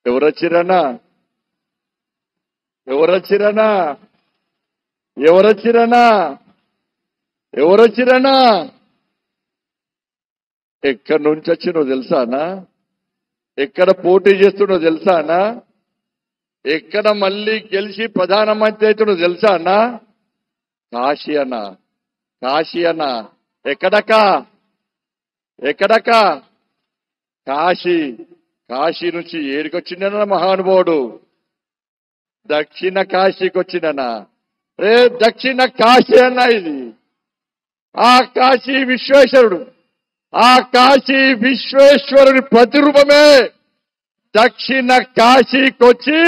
ఎవరొచ్చిరన్నా ఎవరొచ్చిరన్నా ఎవరొచ్చిరన్నా ఎవరొచ్చిరన్నా ఎక్కడి నుంచి వచ్చినో తెలుసానా? ఎక్కడ పోటీ చేస్తున్నో తెలుసానా? ఎక్కడ మళ్ళీ గెలిచి ప్రధానమంత్రి అవుతున్నో తెలుసానా? కాశీ అన్న, కాశీ అన్న. ఎక్కడక్క ఎక్కడక్క? కాశీ. కాశీ నుంచి ఏడికొచ్చిండన మహానుభావుడు? దక్షిణ కాశీకి వచ్చిండనా? రే దక్షిణ కాశీ అన్న ఇది. ఆ కాశీ విశ్వేశ్వరుడు, ఆ కాశీ విశ్వేశ్వరుని ప్రతిరూపమే దక్షిణ కాశీకొచ్చి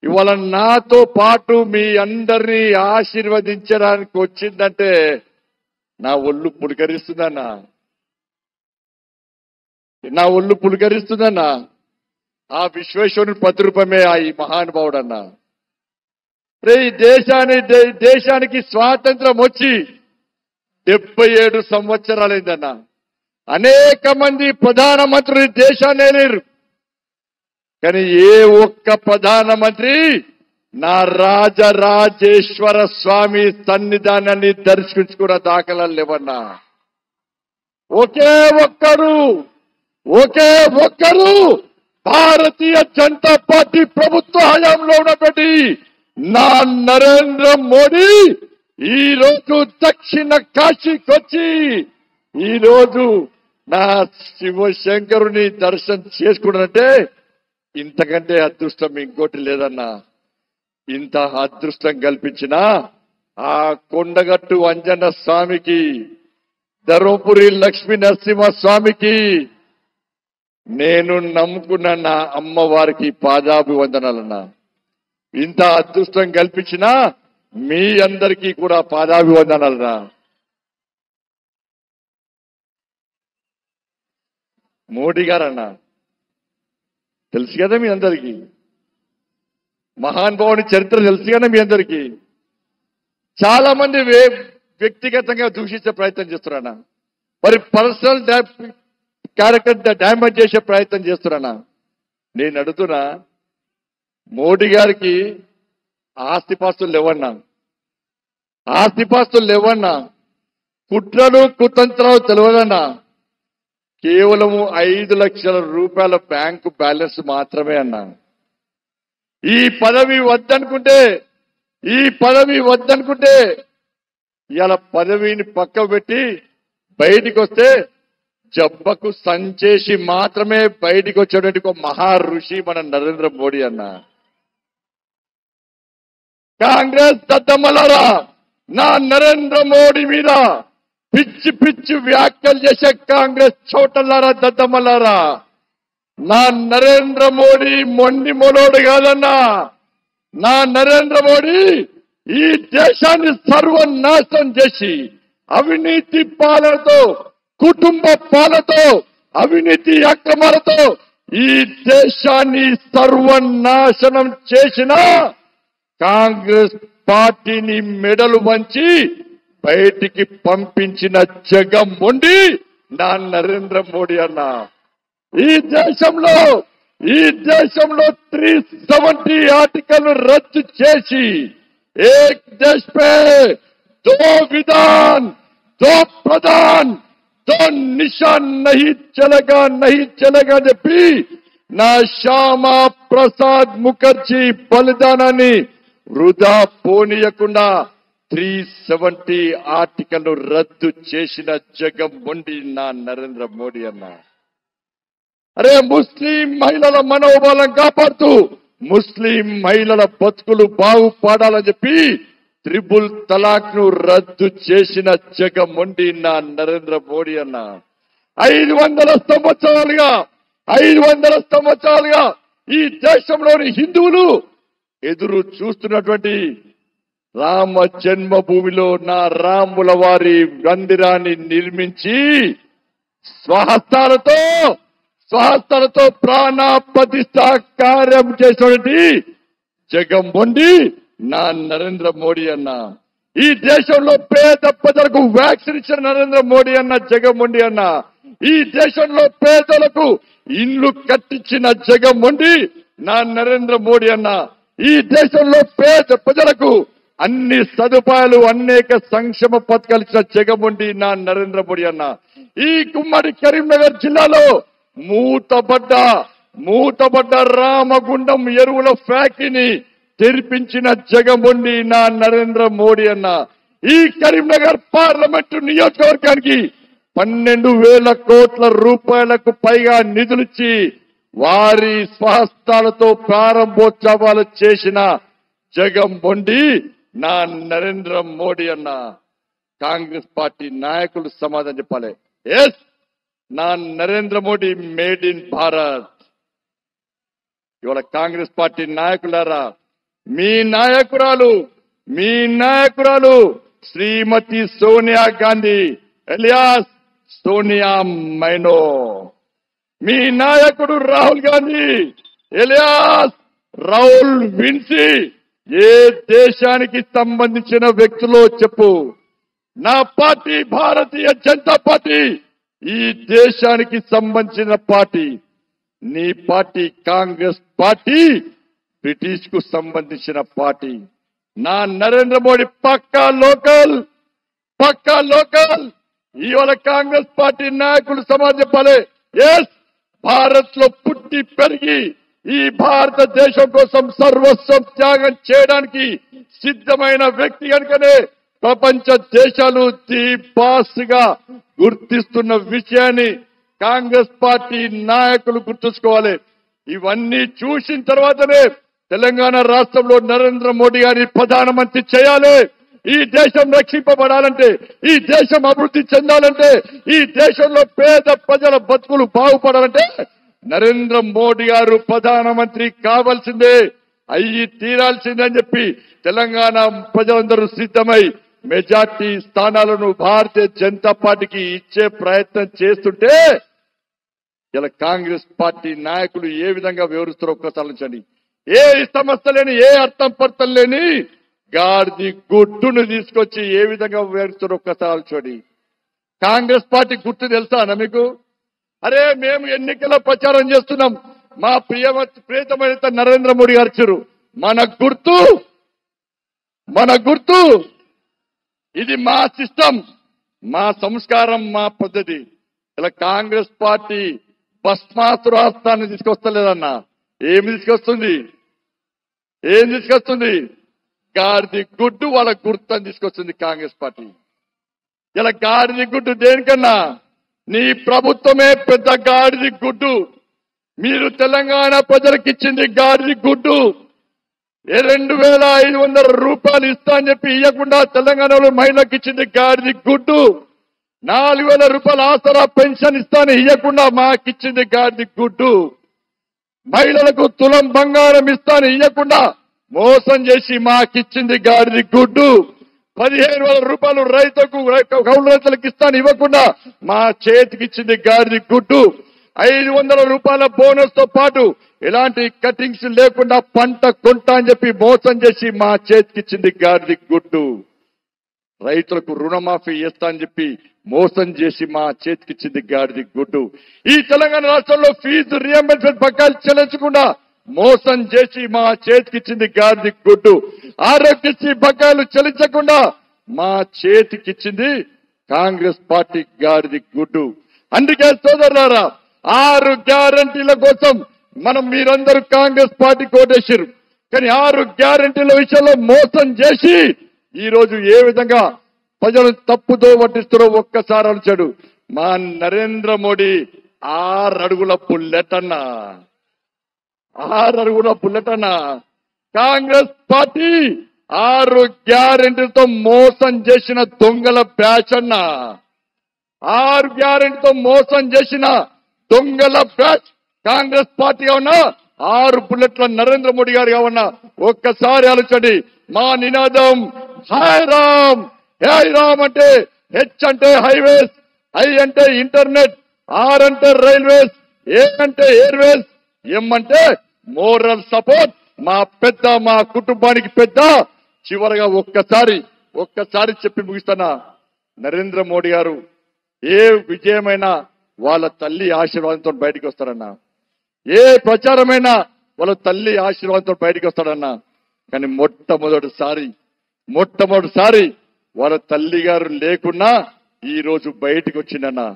ఇవాళ నాతో పాటు మీ అందరినీ ఆశీర్వదించడానికి వచ్చిందంటే నా ఒళ్ళు పులకరిస్తుందన్నా, నా ఒళ్ళు పులకరిస్తుందన్నా. ఆ విశ్వేశ్వరుని ప్రతిరూపమే ఆ ఈ మహానుభావుడన్నా. రే ఈ దేశానికి స్వాతంత్రం వచ్చి 77 సంవత్సరాలైందన్నా. అనేక మంది ప్రధానమంత్రులు దేశాన్ని లేరు, కానీ ఏ ఒక్క ప్రధానమంత్రి నా రాజరాజేశ్వర స్వామి సన్నిధానాన్ని దర్శించుకున్న దాఖలాలు లేవన్నా. ఒకే ఒక్కరు భారతీయ జనతా పార్టీ ప్రభుత్వ హయాంలో ఉన్నటువంటి నా నరేంద్ర మోడీ ఈ రోజు దక్షిణ కాశీకి వచ్చి ఈ రోజు నా శివశంకరుని దర్శనం చేసుకున్నానంటే ఇంతకంటే అదృష్టం ఇంకోటి లేదన్నా. ఇంత అదృష్టం కల్పించిన ఆ కొండగట్టు అంజన్న స్వామికి, ధర్మపురి లక్ష్మీ నరసింహ స్వామికి, నేను నమ్ముకున్న నా అమ్మవారికి పాదాభివందనాలన్నా. ఇంత అదృష్టం కల్పించిన మీ అందరికీ కూడా పాదాభివందనాలన్నా. మోడీ గారన్నా తెలుసు కదా మీ అందరికీ, మహానుభావుని చరిత్ర తెలుసు కదా మీ అందరికీ. చాలా మంది వ్యక్తిగతంగా దూషించే ప్రయత్నం చేస్తున్నానా, మరి పర్సనల్ క్యారెక్టర్ డ్యామేజ్ చేసే ప్రయత్నం చేస్తున్నానా? నేను అడుగుతున్నా, మోడీ గారికి ఆస్తిపాస్తులు లేవన్నా, ఆస్తిపాస్తులు లేవన్నా, కుట్రలు కుతంత్రాలు తెలియదన్నా. కేవలం 5 లక్షల రూపాయల బ్యాంకు బ్యాలెన్స్ మాత్రమే అన్నా. ఈ పదవి వద్దనుకుంటే ఇవాళ పదవిని పక్క పెట్టి బయటికి వస్తే జబ్బకు సంచేసి మాత్రమే బయటికి వచ్చేటువంటి ఒక మహా ఋషి మన నరేంద్ర మోడీ అన్న. కాంగ్రెస్ దద్దమ్మలారా, నా నరేంద్ర మోడీ మీద పిచ్చి పిచ్చి వ్యాఖ్యలు చేసే కాంగ్రెస్ చోటల్లారా, దద్దమ్మలారా, నా నరేంద్ర మోడీ మొండి మొలోడు కాదన్నా. నా నరేంద్ర మోడీ ఈ దేశాన్ని సర్వనాశనం చేసి అవినీతి పాలనతో, కుటుంబ పాలనతో, అవినీతి అక్రమాలతో ఈ దేశాన్ని సర్వనాశనం చేసిన కాంగ్రెస్ పార్టీని మెడలు వంచి బయటికి పంపించిన జగన్మోహన్ నా నరేంద్ర మోడీ అన్న. ఈ దేశంలో 370 ఆర్టికల్ రద్దు చేసి ఏక్ దేశ్ పే దో విధాన్, దో ప్రధాన్, దో నిశాన్ నహీ చలేగా చెప్పి నా శ్యామా ప్రసాద్ ముఖర్జీ బలిదానాన్ని వృధా పోనీయకుండా 370 ఆర్టికల్ రద్దు చేసిన జగన్మోహన్ నా నరేంద్ర మోడీ అన్న. అరే ముస్లిం మహిళల మనోబలం కాపాడుతూ ముస్లిం మహిళల బతుకులు బాగుపడాలని చెప్పి 3 తలాక్ ను రద్దు చేసిన జగన్మోహన్ నా నరేంద్ర మోడీ అన్న. 500 సంవత్సరాలుగా ఈ దేశంలోని హిందువులు ఎదురు చూస్తున్నటువంటి రామ జన్మభూమిలో నా రాముల వారి మందిరాన్ని నిర్మించి స్వహస్తాలతో ప్రాణ ప్రతిష్ఠ కార్యం చేసినటువంటి జగన్మోహన్ నా నరేంద్ర మోడీ అన్న. ఈ దేశంలో పేద ప్రజలకు వ్యాక్సిన్ ఇచ్చిన నరేంద్ర మోడీ అన్న, జగన్మోహన్ అన్న. ఈ దేశంలో పేదలకు ఇండ్లు కట్టించిన జగన్మోహన్ నా నరేంద్ర మోడీ అన్న ఈ దేశంలో పేద ప్రజలకు అన్ని సదుపాయాలు అనేక సంక్షేమ పథకాలు ఇచ్చిన జగమొండి నా నరేంద్ర మోడీ అన్న ఈ ఉమ్మడి కరీంనగర్ జిల్లాలో మూతబడ్డ రామగుండం ఎరువుల ఫ్యాక్టరీని తెరిపించిన జగమొండి నా నరేంద్ర మోడీ అన్న ఈ కరీంనగర్ పార్లమెంటు నియోజకవర్గానికి 12,000 కోట్ల రూపాయలకు పైగా నిధులిచ్చి వారి స్వహస్తాలతో ప్రారంభోత్సవాలు చేసిన జగమొండి నా నరేంద్ర మోడీ అన్న కాంగ్రెస్ పార్టీ నాయకులు సమాధానం చెప్పాలి. ఎస్, నా నరేంద్ర మోడీ మేడ్ ఇన్ భారత్. ఇవాళ కాంగ్రెస్ పార్టీ నాయకులారా, మీ నాయకురాలు శ్రీమతి సోనియా గాంధీ ఎలియాస్ సోనియా మైనో, మీ నాయకుడు రాహుల్ గాంధీ ఎలియాస్ రాహుల్ విన్సీ ఏ దేశానికి సంబంధించిన వ్యక్తులో చెప్పు. నా పార్టీ భారతీయ జనతా పార్టీ ఈ దేశానికి సంబంధించిన పార్టీ. నీ పార్టీ కాంగ్రెస్ పార్టీ బ్రిటిష్ కు సంబంధించిన పార్టీ. నా నరేంద్ర మోడీ పక్కా లోకల్. ఇవాళ కాంగ్రెస్ పార్టీ నాయకులు సమాధానం చెప్పాలి. ఎస్, భారత్ లో పుట్టి పెరిగి ఈ భారతదేశం కోసం సర్వస్వం త్యాగం చేయడానికి సిద్ధమైన వ్యక్తి కనుకనే ప్రపంచ దేశాలు ది బాస్ గా గుర్తిస్తున్న విషయాన్ని కాంగ్రెస్ పార్టీ నాయకులు గుర్తుంచుకోవాలి. ఇవన్నీ చూసిన తర్వాతనే తెలంగాణ రాష్ట్రంలో నరేంద్ర మోడీ గారిని ప్రధానమంత్రి చేయాలి. ఈ దేశం రక్షింపబడాలంటే, ఈ దేశం అభివృద్ధి చెందాలంటే, ఈ దేశంలో పేద ప్రజల బతుకులు బాగుపడాలంటే నరేంద్ర మోడీ గారు ప్రధానమంత్రి కావాల్సిందే, అయ్యి తీరాల్సిందే అని చెప్పి తెలంగాణ ప్రజలందరూ సిద్ధమై మెజార్టీ స్థానాలను భారతీయ జనతా పార్టీకి ఇచ్చే ప్రయత్నం చేస్తుంటే ఇలా కాంగ్రెస్ పార్టీ నాయకులు ఏ విధంగా వివరిస్తారో ఒక్కసారి ఆలోచించండి. ఏ సమస్య లేని, ఏ అర్థం పర్థం లేని గాడిది గుట్టును తీసుకొచ్చి ఏ విధంగా వివరిస్తారో ఒక్కసారి ఆలోచించండి. కాంగ్రెస్ పార్టీ గుర్తు తెలుసా మీకు? అరే, మేము ఎన్నికల ప్రచారం చేస్తున్నాం, మా ప్రియతమైన నరేంద్ర మోడీ గారు ఇచ్చారు మన గుర్తు, ఇది మా సిస్టమ్, మా సంస్కారం, మా పద్ధతి. ఇలా కాంగ్రెస్ పార్టీ భస్మాసురాస్త్రాన్ని తీసుకొస్తలేదన్నా. ఏం తీసుకొస్తుంది? గాడిది గుడ్డు వాళ్ళ గుర్తు తీసుకొస్తుంది కాంగ్రెస్ పార్టీ. ఇలా గాడిది గుడ్డు దేనికన్నా? నీ ప్రభుత్వమే పెద్ద గాడిది గుడ్డు. మీరు తెలంగాణ ప్రజలకు ఇచ్చింది గాడిది గుడ్డు. 2,500 రూపాయలు ఇస్తా అని చెప్పి ఇవ్వకుండా తెలంగాణలో మహిళలకు ఇచ్చింది గాడిది గుడ్డు. 4,000 రూపాయల ఆసరా పెన్షన్ ఇస్తాను ఇవ్వకుండా మాకిచ్చింది గాడిది గుడ్డు. మహిళలకు తులం బంగారం ఇస్తాను ఇవ్వకుండా మోసం చేసి మాకిచ్చింది గాడిది గుడ్డు. 15,000 రూపాయలు కౌలు రైతులకు ఇస్తాను ఇవ్వకుండా మా చేతికి ఇచ్చింది గాడిది గుడ్డు. 500 రూపాయల బోనస్ తో పాటు ఎలాంటి కటింగ్స్ లేకుండా పంట కొంటా అని చెప్పి మోసం చేసి మా చేతికిచ్చింది గాడిది గుడ్డు. రైతులకు రుణమాఫీ చేస్తా అని చెప్పి మోసం చేసి మా చేతికిచ్చింది గాడిది గుడ్డు. ఈ తెలంగాణ రాష్ట్రంలో ఫీజు రియంబర్స్మెంట్ బకాయిలు చెల్లించకుండా మోసం చేసి మా చేతికిచ్చింది గాడిది గుడ్డు. ఆరోగ్యశ్రీ బకాయిలు చెల్లించకుండా మా చేతికిచ్చింది కాంగ్రెస్ పార్టీ గాడిది గుడ్డు. అందుకే సోదరులారా, 6 గ్యారంటీల కోసం మీరందరూ కాంగ్రెస్ పార్టీకి ఓటేశారు. కానీ 6 గ్యారంటీల విషయంలో మోసం చేసి ఈ రోజు ఏ విధంగా ప్రజలను తప్పుదో పట్టిస్తారో ఒక్కసారి ఆలోచించాడు. మా నరేంద్ర మోడీ 6 అడుగుల బుల్లెట్ అన్నా. 6 అడుగుల బుల్లెట్ అన్నా. కాంగ్రెస్ పార్టీ 6 గ్యారంటీలతో మోసం చేసిన దొంగల బ్యాచ్ అన్నా. 6 గ్యారంటీతో మోసం చేసిన దొంగల బ్యాచ్ కాంగ్రెస్ పార్టీ ఉన్నా, 6 బుల్లెట్ల నరేంద్ర మోడీ గారు కావన్నా. ఒక్కసారి ఆలోచించండి. మా నినాదం హై రామ్. హై రామ్ అంటే హెచ్ అంటే హైవేస్, ఐ అంటే ఇంటర్నెట్, ఆర్ అంటే రైల్వేస్, ఏ అంటే ఎయిర్వేస్, ఎం అంటే మోరల్ సపోర్ట్. మా కుటుంబానికి పెద్ద. చివరగా ఒక్కసారి చెప్పి ముగిస్తానా, నరేంద్ర మోడీ గారు ఏ విజయమైనా వాళ్ళ తల్లి ఆశీర్వాదంతో బయటకు వస్తారన్నా. ఏ ప్రచారమైనా వాళ్ళ తల్లి ఆశీర్వాదంతో బయటికి వస్తాడన్నా. కానీ మొట్టమొదటిసారి వాళ్ళ తల్లి గారు లేకున్నా ఈ రోజు బయటికి వచ్చిందన్నా.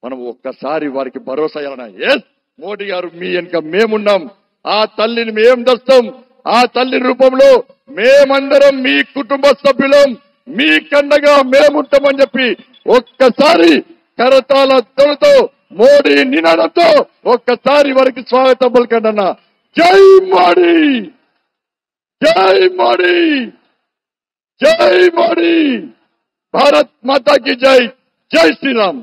మనం ఒక్కసారి వారికి భరోసా ఇవ్వాలన్నా. ఎస్, మోడీ గారు మీ వెనుక మేమున్నాం, ఆ తల్లిని మేం దస్తాం, ఆ తల్లి రూపంలో మేమందరం మీ కుటుంబ సభ్యులం, మీ కండగా మేముంటామని చెప్పి ఒక్కసారి కరతాళ ధ్వనితో మోడీ నినాదంతో ఒక్కసారి వారికి స్వాగతం పలకండి అన్న. జై మోడీ, జై మోడీ, జై మోడీ, భారత్ మాతా की जय, जय श्री राम।